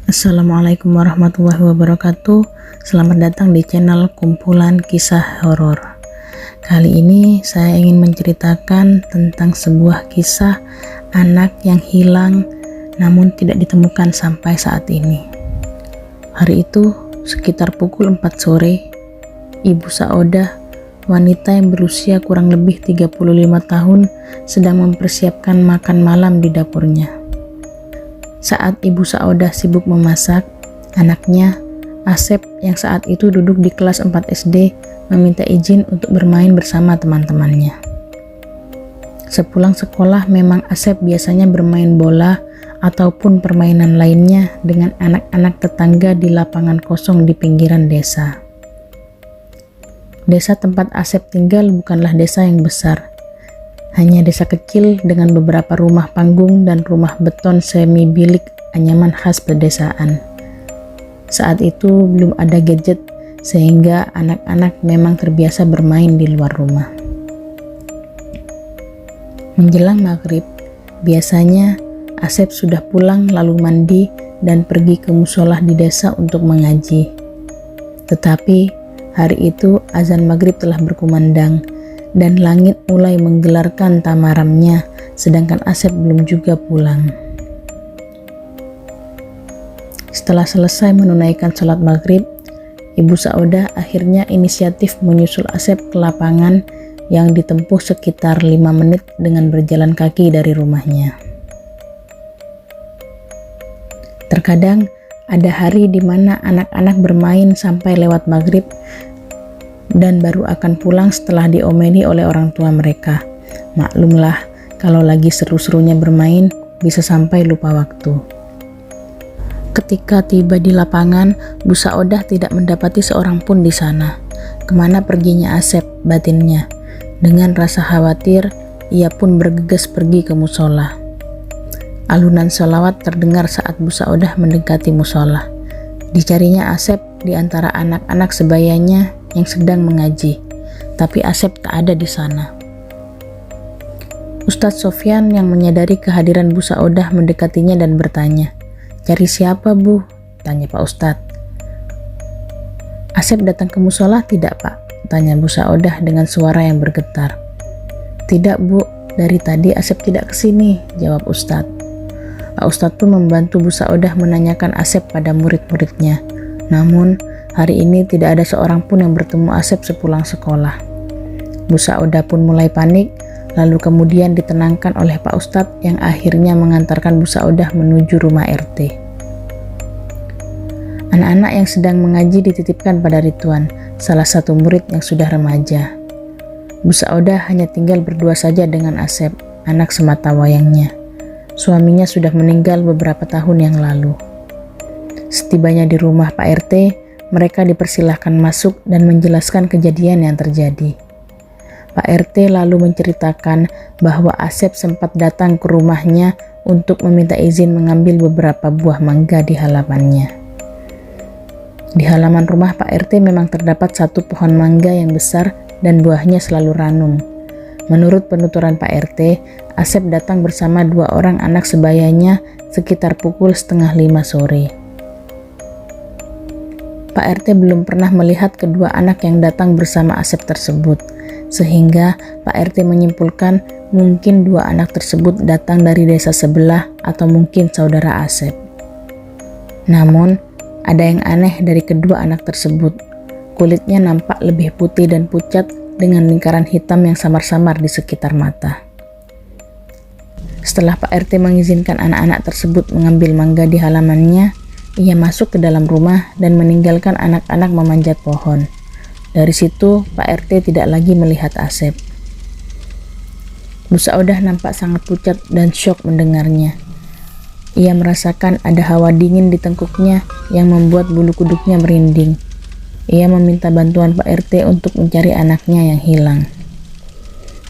Assalamualaikum warahmatullahi wabarakatuh. Selamat datang di channel kumpulan kisah horor. Kali ini saya ingin menceritakan tentang sebuah kisah anak yang hilang namun tidak ditemukan sampai saat ini. Hari itu sekitar pukul 4 sore, Ibu Saodah, wanita yang berusia kurang lebih 35 tahun, sedang mempersiapkan makan malam di dapurnya. Saat Ibu Saodah sibuk memasak, anaknya, Asep, yang saat itu duduk di kelas 4 SD, meminta izin untuk bermain bersama teman-temannya. Sepulang sekolah, memang Asep biasanya bermain bola ataupun permainan lainnya dengan anak-anak tetangga di lapangan kosong di pinggiran desa. Desa tempat Asep tinggal bukanlah desa yang besar. Hanya desa kecil dengan beberapa rumah panggung dan rumah beton semi bilik anyaman khas pedesaan. Saat itu belum ada gadget sehingga anak-anak memang terbiasa bermain di luar rumah. Menjelang maghrib, biasanya Asep sudah pulang lalu mandi dan pergi ke musola di desa untuk mengaji. Tetapi hari itu azan maghrib telah berkumandang dan langit mulai menggelarkan tamaramnya, sedangkan Asep belum juga pulang. Setelah selesai menunaikan sholat maghrib, Ibu Saodah akhirnya inisiatif menyusul Asep ke lapangan yang ditempuh sekitar 5 menit dengan berjalan kaki dari rumahnya. Terkadang ada hari di mana anak-anak bermain sampai lewat maghrib dan baru akan pulang setelah diomeli oleh orang tua mereka. Maklumlah, kalau lagi seru-serunya bermain, bisa sampai lupa waktu. Ketika tiba di lapangan, Bu Saodah tidak mendapati seorang pun di sana. Kemana perginya Asep, batinnya? Dengan rasa khawatir, ia pun bergegas pergi ke musola. Alunan sholawat terdengar saat Bu Saodah mendekati musola. Dicarinya Asep di antara anak-anak sebayanya yang sedang mengaji, tapi Asep tak ada di sana. Ustadz Sofyan yang menyadari kehadiran Bu Saodah mendekatinya dan bertanya, "Cari siapa, Bu?" tanya Pak Ustadz. "Asep datang ke musola tidak, Pak?" tanya Bu Saodah dengan suara yang bergetar. "Tidak, Bu, dari tadi Asep tidak kesini," jawab Ustadz. Pak Ustadz pun membantu Bu Saodah menanyakan Asep pada murid-muridnya. Namun hari ini tidak ada seorang pun yang bertemu Asep sepulang sekolah. Bu Saodah pun mulai panik, lalu kemudian ditenangkan oleh Pak Ustadz yang akhirnya mengantarkan Bu Saodah menuju rumah RT. Anak-anak yang sedang mengaji dititipkan pada Ridwan, salah satu murid yang sudah remaja. Bu Saodah hanya tinggal berdua saja dengan Asep, anak semata wayangnya. Suaminya sudah meninggal beberapa tahun yang lalu. Setibanya di rumah Pak RT, mereka dipersilahkan masuk dan menjelaskan kejadian yang terjadi. Pak RT lalu menceritakan bahwa Asep sempat datang ke rumahnya untuk meminta izin mengambil beberapa buah mangga di halamannya. Di halaman rumah Pak RT memang terdapat satu pohon mangga yang besar dan buahnya selalu ranum. Menurut penuturan Pak RT, Asep datang bersama 2 orang anak sebayanya sekitar pukul 4:30 sore. Pak RT belum pernah melihat kedua anak yang datang bersama Asep tersebut, sehingga Pak RT menyimpulkan mungkin 2 anak tersebut datang dari desa sebelah atau mungkin saudara Asep. Namun, ada yang aneh dari kedua anak tersebut. Kulitnya nampak lebih putih dan pucat dengan lingkaran hitam yang samar-samar di sekitar mata. Setelah Pak RT mengizinkan anak-anak tersebut mengambil mangga di halamannya, ia masuk ke dalam rumah dan meninggalkan anak-anak memanjat pohon. Dari situ, Pak RT tidak lagi melihat Asep. Bu Saodah nampak sangat pucat dan syok mendengarnya. Ia merasakan ada hawa dingin di tengkuknya yang membuat bulu kuduknya merinding. Ia meminta bantuan Pak RT untuk mencari anaknya yang hilang.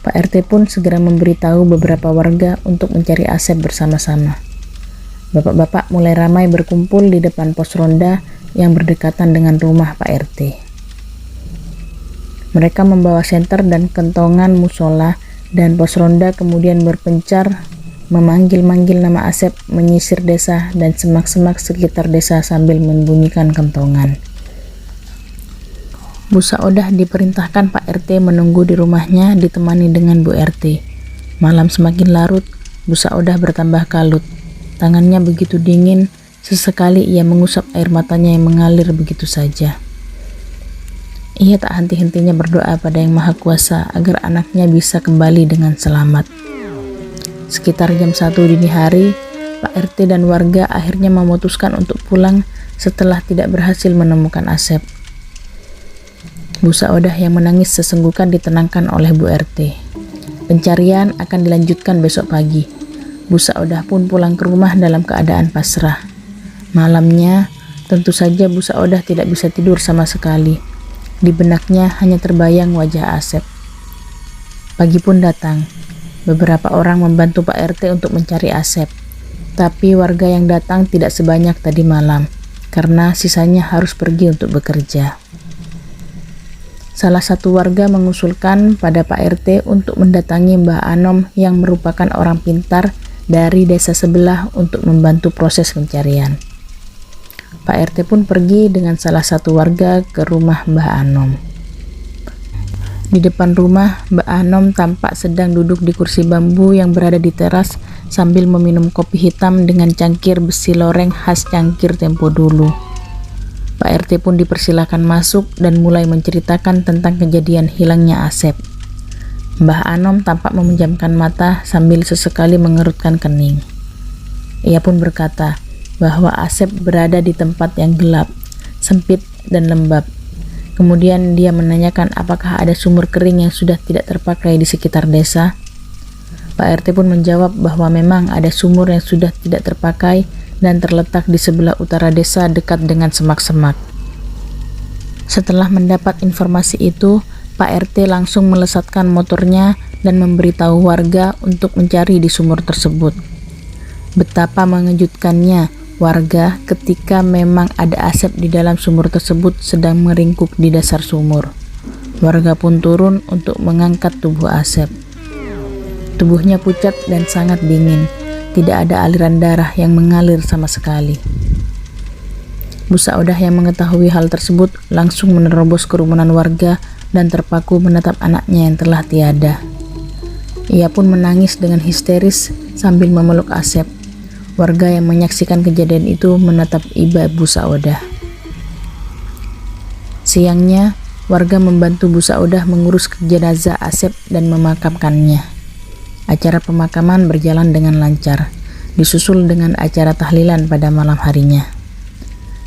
Pak RT pun segera memberitahu beberapa warga untuk mencari Asep bersama-sama. Bapak-bapak mulai ramai berkumpul di depan pos ronda yang berdekatan dengan rumah Pak RT. Mereka membawa senter dan kentongan musola dan pos ronda kemudian berpencar memanggil-manggil nama Asep, menyisir desa dan semak-semak sekitar desa sambil membunyikan kentongan. Bu Saodah diperintahkan Pak RT menunggu di rumahnya ditemani dengan Bu RT. Malam semakin larut, Bu Saodah bertambah kalut. Tangannya begitu dingin, sesekali ia mengusap air matanya yang mengalir begitu saja. Ia tak henti-hentinya berdoa pada Yang Maha Kuasa agar anaknya bisa kembali dengan selamat. Sekitar jam 1 dini hari, Pak RT dan warga akhirnya memutuskan untuk pulang setelah tidak berhasil menemukan Asep. Bu Saodah yang menangis sesenggukan ditenangkan oleh Bu RT. Pencarian akan dilanjutkan besok pagi. Bu Saodah pun pulang ke rumah dalam keadaan pasrah. Malamnya, tentu saja Bu Saodah tidak bisa tidur sama sekali. Di benaknya hanya terbayang wajah Asep. Pagi pun datang. Beberapa orang membantu Pak RT untuk mencari Asep. Tapi warga yang datang tidak sebanyak tadi malam, karena sisanya harus pergi untuk bekerja. Salah satu warga mengusulkan pada Pak RT untuk mendatangi Mbah Anom yang merupakan orang pintar dari desa sebelah untuk membantu proses pencarian. Pak RT pun pergi dengan salah satu warga ke rumah Mbah Anom. Di depan rumah, Mbak Anom tampak sedang duduk di kursi bambu yang berada di teras sambil meminum kopi hitam dengan cangkir besi loreng khas cangkir tempo dulu. Pak RT pun dipersilakan masuk dan mulai menceritakan tentang kejadian hilangnya Asep. Mbah Anom tampak memejamkan mata sambil sesekali mengerutkan kening. Ia pun berkata bahwa Asep berada di tempat yang gelap, sempit dan lembab. Kemudian dia menanyakan apakah ada sumur kering yang sudah tidak terpakai di sekitar desa. Pak RT pun menjawab bahwa memang ada sumur yang sudah tidak terpakai dan terletak di sebelah utara desa dekat dengan semak-semak. Setelah mendapat informasi itu, Pak RT langsung melesatkan motornya dan memberitahu warga untuk mencari di sumur tersebut. Betapa mengejutkannya warga ketika memang ada Asep di dalam sumur tersebut sedang meringkuk di dasar sumur. Warga pun turun untuk mengangkat tubuh Asep. Tubuhnya pucat dan sangat dingin, tidak ada aliran darah yang mengalir sama sekali. Bu Saodah yang mengetahui hal tersebut langsung menerobos kerumunan warga dan terpaku menatap anaknya yang telah tiada. Ia pun menangis dengan histeris sambil memeluk Asep. Warga yang menyaksikan kejadian itu menatap iba Bu Saodah. Siangnya, warga membantu Bu Saodah mengurus jenazah Asep dan memakamkannya. Acara pemakaman berjalan dengan lancar, disusul dengan acara tahlilan pada malam harinya.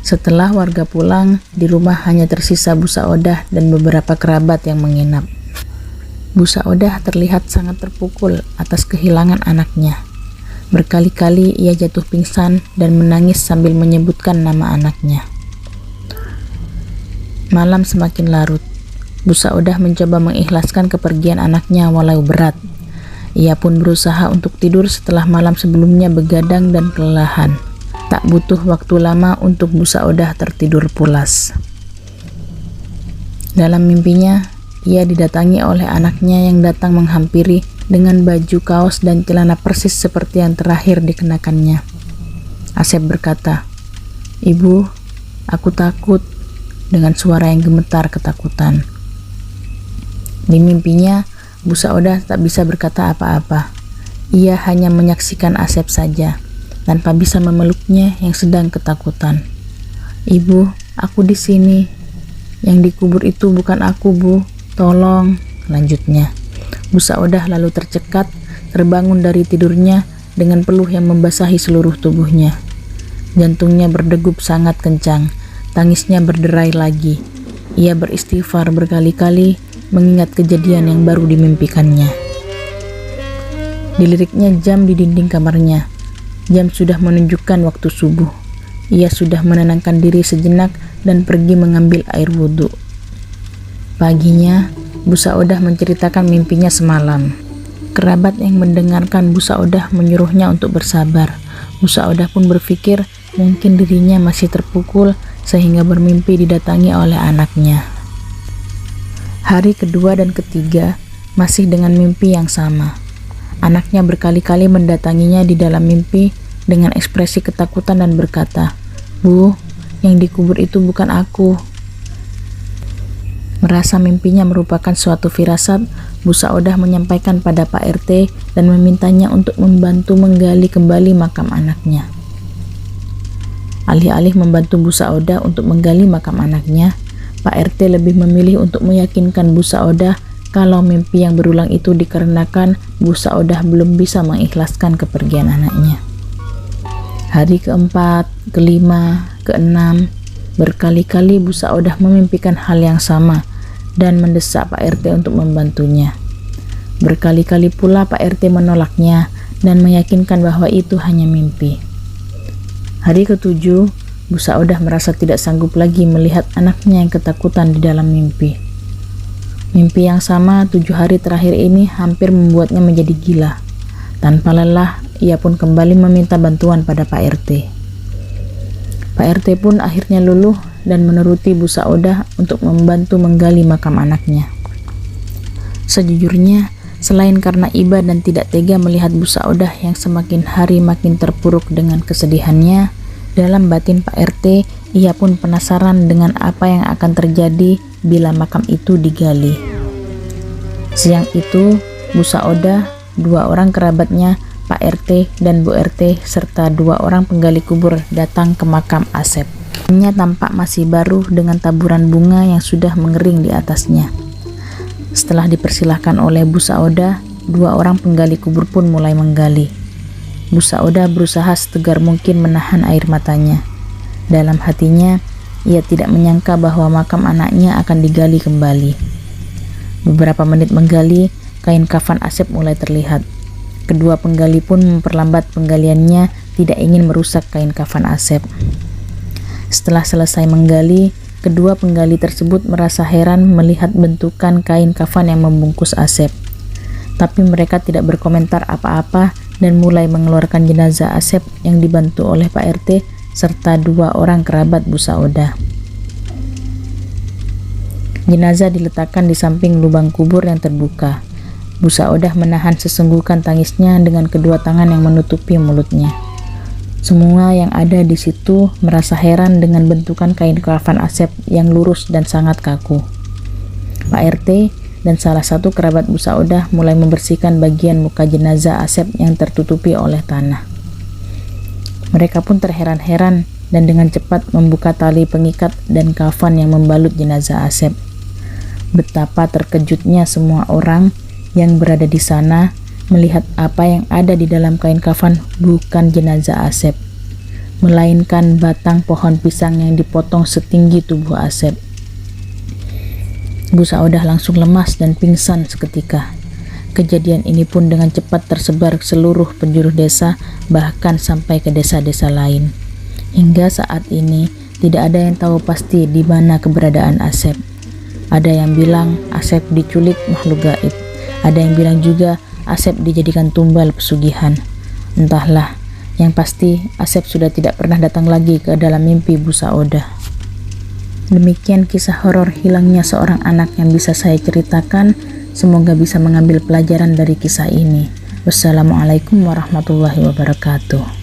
Setelah warga pulang, di rumah hanya tersisa Bu Saodah dan beberapa kerabat yang menginap. Bu Saodah terlihat sangat terpukul atas kehilangan anaknya. Berkali-kali ia jatuh pingsan dan menangis sambil menyebutkan nama anaknya. Malam semakin larut. Bu Saodah mencoba mengikhlaskan kepergian anaknya walau berat. Ia pun berusaha untuk tidur setelah malam sebelumnya begadang dan kelelahan. Tak butuh waktu lama untuk Bu Saodah tertidur pulas. Dalam mimpinya, ia didatangi oleh anaknya yang datang menghampiri dengan baju kaos dan celana persis seperti yang terakhir dikenakannya. Asep berkata, "Ibu, aku takut," dengan suara yang gemetar ketakutan. Di mimpinya, Bu Saodah tak bisa berkata apa-apa. Ia hanya menyaksikan Asep saja, tanpa bisa memeluknya yang sedang ketakutan. "Ibu, aku di sini. Yang dikubur itu bukan aku, Bu. Tolong," lanjutnya. Bu Saodah lalu tercekat, terbangun dari tidurnya dengan peluh yang membasahi seluruh tubuhnya. Jantungnya berdegup sangat kencang, tangisnya berderai lagi. Ia beristighfar berkali-kali mengingat kejadian yang baru dimimpikannya. Diliriknya jam di dinding kamarnya. Jam sudah menunjukkan waktu subuh. Ia sudah menenangkan diri sejenak dan pergi mengambil air wudhu. Paginya, Bu Saodah menceritakan mimpinya semalam. Kerabat yang mendengarkan Bu Saodah menyuruhnya untuk bersabar. Bu Saodah pun berpikir mungkin dirinya masih terpukul sehingga bermimpi didatangi oleh anaknya. Hari kedua dan ketiga masih dengan mimpi yang sama. Anaknya berkali-kali mendatanginya di dalam mimpi dengan ekspresi ketakutan dan berkata, "Bu, yang dikubur itu bukan aku." Merasa mimpinya merupakan suatu firasat, Bu Saudah menyampaikan pada Pak RT dan memintanya untuk membantu menggali kembali makam anaknya. Alih-alih membantu Bu Saudah untuk menggali makam anaknya, Pak RT lebih memilih untuk meyakinkan Bu Saudah kalau mimpi yang berulang itu dikarenakan Bu Saudah belum bisa mengikhlaskan kepergian anaknya. Hari keempat, kelima, keenam, berkali-kali Bu Saudah memimpikan hal yang sama dan mendesak Pak RT untuk membantunya. Berkali-kali pula Pak RT menolaknya dan meyakinkan bahwa itu hanya mimpi. Hari ketujuh, Bu Saudah merasa tidak sanggup lagi melihat anaknya yang ketakutan di dalam mimpi. Mimpi yang sama 7 hari terakhir ini hampir membuatnya menjadi gila. Tanpa lelah, ia pun kembali meminta bantuan pada Pak RT. Pak RT pun akhirnya luluh dan menuruti Bu Saudah untuk membantu menggali makam anaknya. Sejujurnya, selain karena iba dan tidak tega melihat Bu Saudah yang semakin hari makin terpuruk dengan kesedihannya, dalam batin Pak RT, ia pun penasaran dengan apa yang akan terjadi bila makam itu digali. Siang itu, Bu Saudah, 2 orang kerabatnya, Pak RT dan Bu RT, serta 2 orang penggali kubur datang ke makam Asep. Makamnya tampak masih baru dengan taburan bunga yang sudah mengering di atasnya. Setelah dipersilahkan oleh Bu Saudah, 2 orang penggali kubur pun mulai menggali. Bu Saudah berusaha setegar mungkin menahan air matanya. Dalam hatinya, ia tidak menyangka bahwa makam anaknya akan digali kembali. Beberapa menit menggali, kain kafan Asep mulai terlihat. Kedua penggali pun memperlambat penggaliannya, tidak ingin merusak kain kafan Asep. Setelah selesai menggali, kedua penggali tersebut merasa heran melihat bentukan kain kafan yang membungkus Asep. Tapi mereka tidak berkomentar apa-apa dan mulai mengeluarkan jenazah Asep yang dibantu oleh Pak RT serta 2 orang kerabat Bu Saudah. Jenazah diletakkan di samping lubang kubur yang terbuka. Bu Saudah menahan sesenggukan tangisnya dengan kedua tangan yang menutupi mulutnya. Semua yang ada di situ merasa heran dengan bentukan kain kafan Asep yang lurus dan sangat kaku. Pak RT dan salah satu kerabat Bu Saudah mulai membersihkan bagian muka jenazah Asep yang tertutupi oleh tanah. Mereka pun terheran-heran dan dengan cepat membuka tali pengikat dan kafan yang membalut jenazah Asep. Betapa terkejutnya semua orang yang berada di sana melihat apa yang ada di dalam kain kafan bukan jenazah Asep, melainkan batang pohon pisang yang dipotong setinggi tubuh Asep. Bu Saudah langsung lemas dan pingsan seketika. Kejadian ini pun dengan cepat tersebar ke seluruh penjuru desa, bahkan sampai ke desa-desa lain. Hingga saat ini, tidak ada yang tahu pasti di mana keberadaan Asep. Ada yang bilang Asep diculik makhluk gaib. Ada yang bilang juga Asep dijadikan tumbal pesugihan. Entahlah, yang pasti Asep sudah tidak pernah datang lagi ke dalam mimpi Bu Saudah. Demikian kisah horor hilangnya seorang anak yang bisa saya ceritakan. Semoga bisa mengambil pelajaran dari kisah ini. Wassalamualaikum warahmatullahi wabarakatuh.